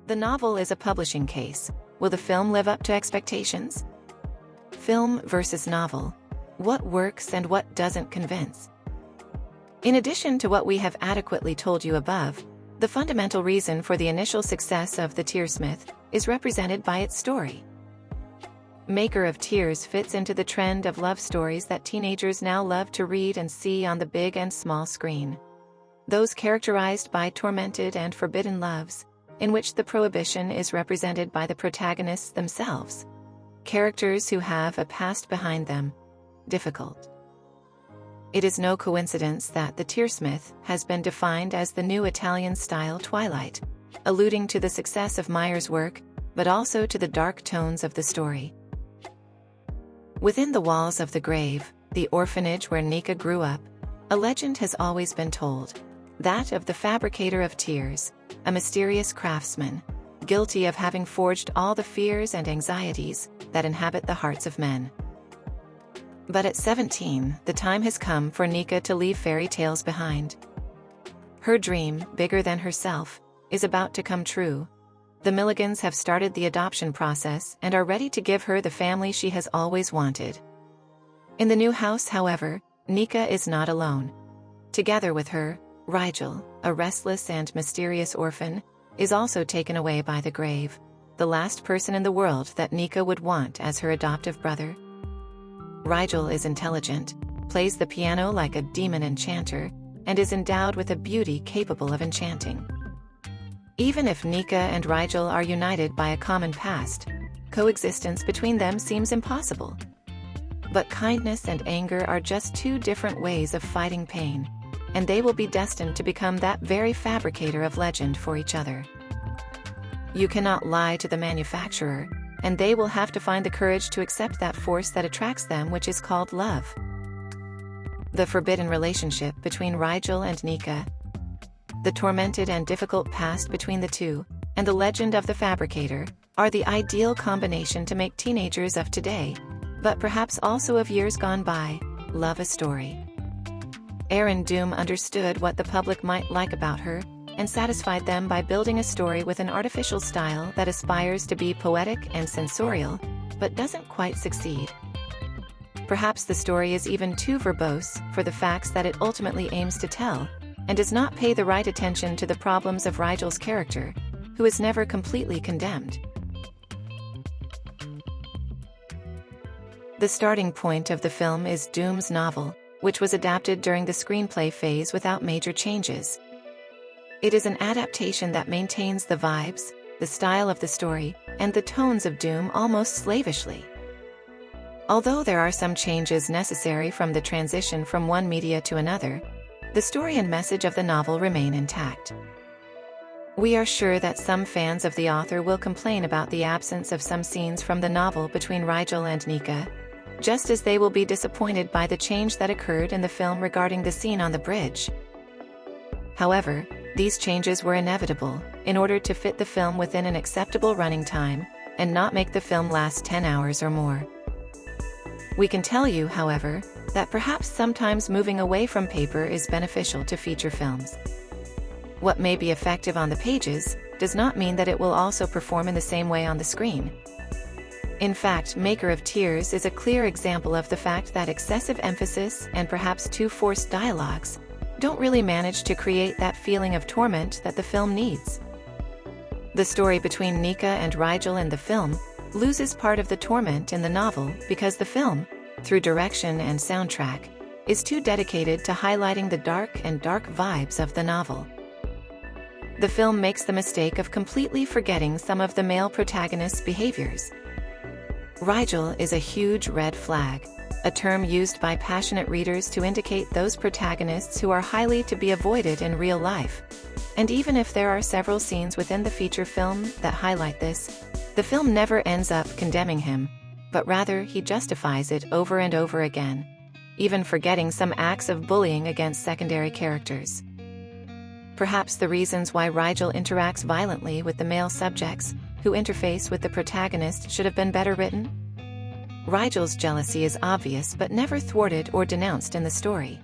The novel is a publishing case. Will the film live up to expectations? Film versus novel. What works and what doesn't convince? In addition to what we have adequately told you above, the fundamental reason for the initial success of the Tearsmith is represented by its story. Maker of Tears fits into the trend of love stories that teenagers now love to read and see on the big and small screen. Those characterized by tormented and forbidden loves, in which the prohibition is represented by the protagonists themselves. Characters who have a past behind them. Difficult. It is no coincidence that the Tearsmith has been defined as the new Italian-style Twilight, alluding to the success of Meyer's work, but also to the dark tones of the story. Within the walls of the grave, the orphanage where Nica grew up, a legend has always been told, that of the fabricator of tears, a mysterious craftsman, guilty of having forged all the fears and anxieties that inhabit the hearts of men. But at 17, the time has come for Nica to leave fairy tales behind. Her dream, bigger than herself, is about to come true. The Milligans have started the adoption process and are ready to give her the family she has always wanted. In the new house, however, Nica is not alone. Together with her, Rigel, a restless and mysterious orphan, is also taken away by the grave, the last person in the world that Nica would want as her adoptive brother. Rigel is intelligent, plays the piano like a demon enchanter, and is endowed with a beauty capable of enchanting. Even if Nica and Rigel are united by a common past, coexistence between them seems impossible. But kindness and anger are just two different ways of fighting pain, and they will be destined to become that very fabricator of legend for each other. You cannot lie to the manufacturer, and they will have to find the courage to accept that force that attracts them, which is called love. The forbidden relationship between Rigel and Nica, the tormented and difficult past between the two, and the legend of the fabricator, are the ideal combination to make teenagers of today, but perhaps also of years gone by, love a story. Erin Doom understood what the public might like about her, and satisfied them by building a story with an artificial style that aspires to be poetic and sensorial, but doesn't quite succeed. Perhaps the story is even too verbose for the facts that it ultimately aims to tell, and does not pay the right attention to the problems of Rigel's character, who is never completely condemned. The starting point of the film is Doom's novel, which was adapted during the screenplay phase without major changes. It is an adaptation that maintains the vibes, the style of the story, and the tones of Doom almost slavishly. Although there are some changes necessary from the transition from one media to another, the story and message of the novel remain intact. We are sure that some fans of the author will complain about the absence of some scenes from the novel between Rigel and Nica, just as they will be disappointed by the change that occurred in the film regarding the scene on the bridge. However, these changes were inevitable, in order to fit the film within an acceptable running time, and not make the film last 10 hours or more. We can tell you, however, that perhaps sometimes moving away from paper is beneficial to feature films. What may be effective on the pages does not mean that it will also perform in the same way on the screen. In fact, Maker of Tears is a clear example of the fact that excessive emphasis and perhaps too forced dialogues don't really manage to create that feeling of torment that the film needs. The story between Nica and Rigel in the film loses part of the torment in the novel because the film, through direction and soundtrack, is too dedicated to highlighting the dark vibes of the novel. The film makes the mistake of completely forgetting some of the male protagonist's behaviors. Rigel is a huge red flag, a term used by passionate readers to indicate those protagonists who are highly to be avoided in real life. And even if there are several scenes within the feature film that highlight this, the film never ends up condemning him, but rather he justifies it over and over again, even forgetting some acts of bullying against secondary characters. Perhaps the reasons why Rigel interacts violently with the male subjects who interface with the protagonist should have been better written. Rigel's jealousy is obvious but never thwarted or denounced in the story.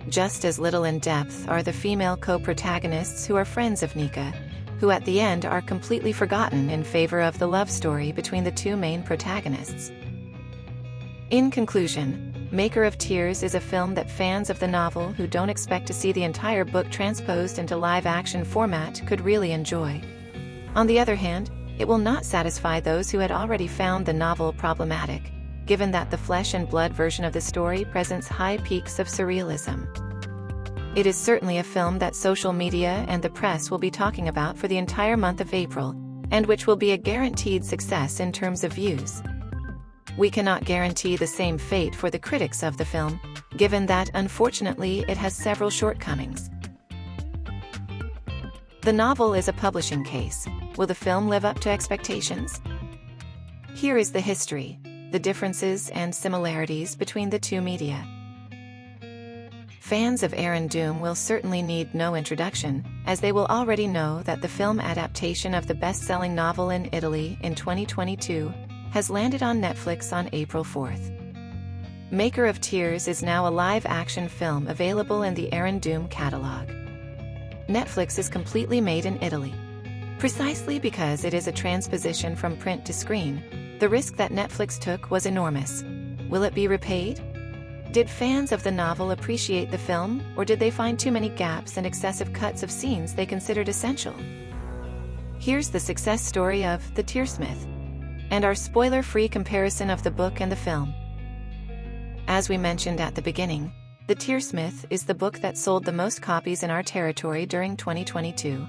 Just as little in depth are the female co-protagonists who are friends of Nica, who at the end are completely forgotten in favor of the love story between the two main protagonists. In conclusion, Maker of Tears is a film that fans of the novel who don't expect to see the entire book transposed into live-action format could really enjoy. On the other hand, it will not satisfy those who had already found the novel problematic, given that the flesh and blood version of the story presents high peaks of surrealism. It is certainly a film that social media and the press will be talking about for the entire month of April, and which will be a guaranteed success in terms of views. We cannot guarantee the same fate for the critics of the film, given that unfortunately it has several shortcomings. The novel is a publishing case. Will the film live up to expectations? Here is the history, the differences and similarities between the two media. Fans of Doom will certainly need no introduction, as they will already know that the film adaptation of the best-selling novel in Italy in 2022 has landed on Netflix on April 4th. Maker of Tears is now a live-action film available in the Doom catalog. Netflix is completely made in Italy. Precisely because it is a transposition from print to screen, the risk that Netflix took was enormous. Will it be repaid? Did fans of the novel appreciate the film, or did they find too many gaps and excessive cuts of scenes they considered essential? Here's the success story of The Tearsmith, and our spoiler-free comparison of the book and the film. As we mentioned at the beginning, The Tearsmith is the book that sold the most copies in our territory during 2022.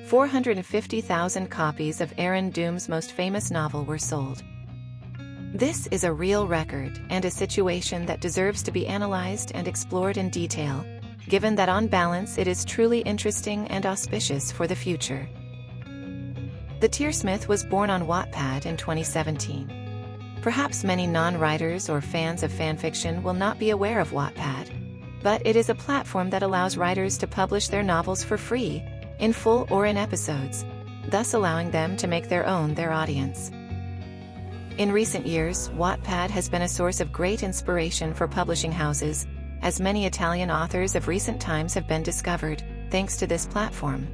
450,000 copies of Doom's most famous novel were sold. This is a real record and a situation that deserves to be analyzed and explored in detail, given that on balance it is truly interesting and auspicious for the future. The Tearsmith was born on Wattpad in 2017. Perhaps many non-writers or fans of fanfiction will not be aware of Wattpad, but it is a platform that allows writers to publish their novels for free, in full or in episodes, thus allowing them to make their audience. In recent years, Wattpad has been a source of great inspiration for publishing houses, as many Italian authors of recent times have been discovered, thanks to this platform.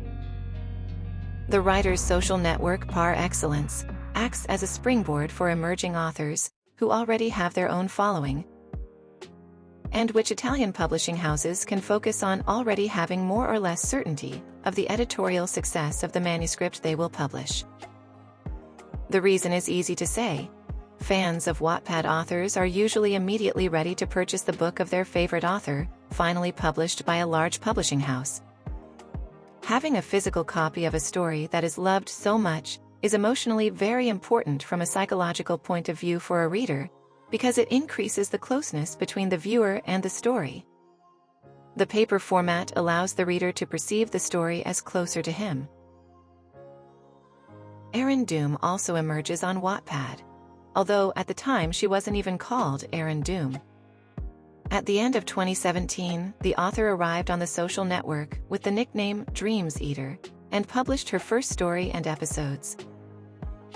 The writer's social network par excellence acts as a springboard for emerging authors, who already have their own following, and which Italian publishing houses can focus on already having more or less certainty of the editorial success of the manuscript they will publish. The reason is easy to say. Fans of Wattpad authors are usually immediately ready to purchase the book of their favorite author, finally published by a large publishing house. Having a physical copy of a story that is loved so much is emotionally very important from a psychological point of view for a reader, because it increases the closeness between the viewer and the story. The paper format allows the reader to perceive the story as closer to him. Doom also emerges on Wattpad, although at the time she wasn't even called Doom. At the end of 2017, the author arrived on the social network with the nickname Dreams Eater and published her first story and episodes.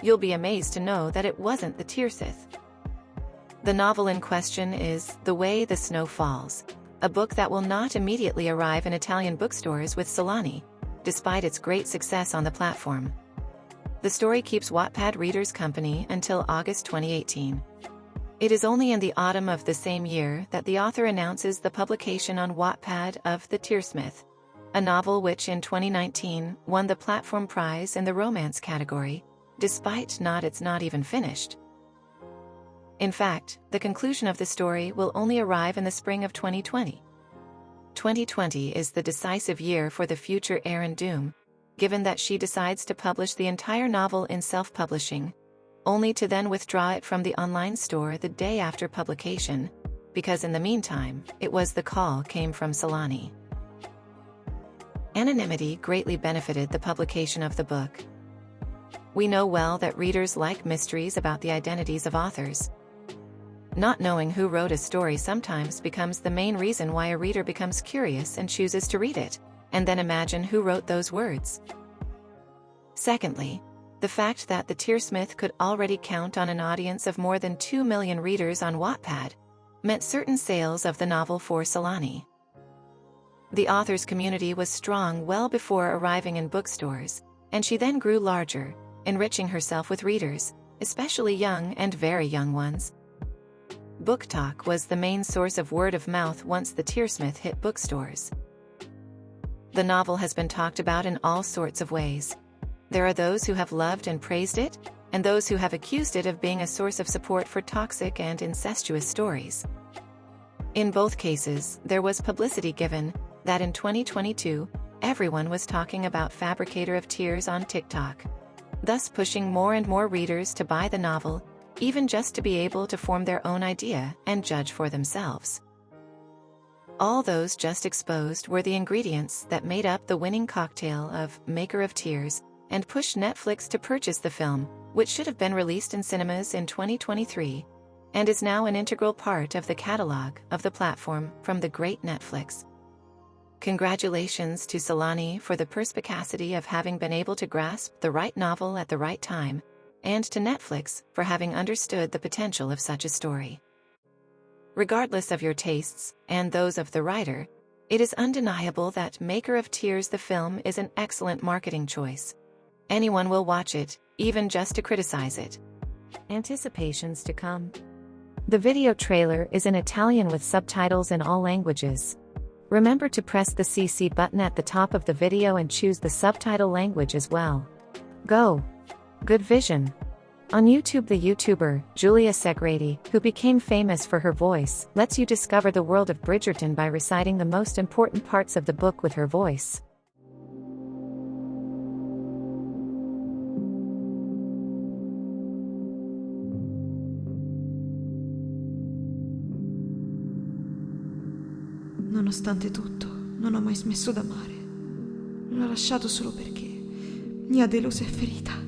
You'll be amazed to know that it wasn't The Tearsmith. The novel in question is The Way the Snow Falls, a book that will not immediately arrive in Italian bookstores with Solani, despite its great success on the platform. The story keeps Wattpad readers company until August 2018. It is only in the autumn of the same year that the author announces the publication on Wattpad of The Tearsmith, a novel which in 2019 won the Platform Prize in the romance category, despite it's not even finished. In fact, the conclusion of the story will only arrive in the spring of 2020. 2020 is the decisive year for the future Doom, given that she decides to publish the entire novel in self-publishing, only to then withdraw it from the online store the day after publication, because in the meantime, the call came from Solani. Anonymity greatly benefited the publication of the book. We know well that readers like mysteries about the identities of authors. Not knowing who wrote a story sometimes becomes the main reason why a reader becomes curious and chooses to read it, and then imagine who wrote those words. Secondly, the fact that The Tearsmith could already count on an audience of more than 2 million readers on Wattpad meant certain sales of the novel for Solani. The author's community was strong well before arriving in bookstores, and she then grew larger, enriching herself with readers, especially young and very young ones. Book Talk was the main source of word of mouth once the Tearsmith hit bookstores. The novel has been talked about in all sorts of ways. There are those who have loved and praised it, and those who have accused it of being a source of support for toxic and incestuous stories. In both cases, there was publicity given that in 2022, everyone was talking about Fabricator of Tears on TikTok, thus pushing more and more readers to buy the novel, even just to be able to form their own idea and judge for themselves. All those just exposed were the ingredients that made up the winning cocktail of Maker of Tears and pushed Netflix to purchase the film, which should have been released in cinemas in 2023, and is now an integral part of the catalog of the platform from the great Netflix. Congratulations to Solani for the perspicacity of having been able to grasp the right novel at the right time, and to Netflix for having understood the potential of such a story. Regardless of your tastes, and those of the writer, it is undeniable that Maker of Tears the film is an excellent marketing choice. Anyone will watch it, even just to criticize it. Anticipations to come. The video trailer is in Italian with subtitles in all languages. Remember to press the CC button at the top of the video and choose the subtitle language as well. Go! Good vision! On YouTube, the YouTuber, Giulia Segreti, who became famous for her voice, lets you discover the world of Bridgerton by reciting the most important parts of the book with her voice. Nonostante tutto, non ho mai smesso d'amare. L'ho lasciato solo perché mi ha delusa e ferita.